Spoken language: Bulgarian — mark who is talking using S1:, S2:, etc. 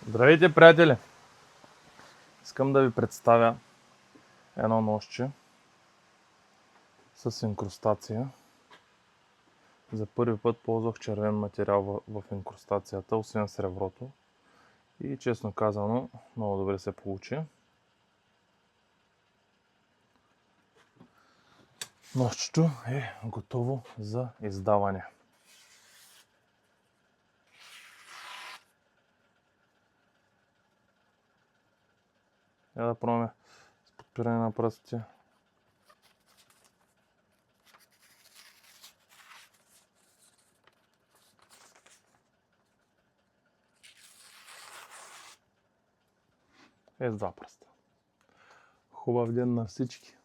S1: Здравейте, приятели! Искам да ви представя едно ножче с инкрустация. За първи път ползвах червен материал в инкрустацията, освен среброто. И честно казано, много добре се получи. Ножчето е готово за издаване. Я да пробваме с подпиране на пръстите. С два пръста. Хубав ден на всички!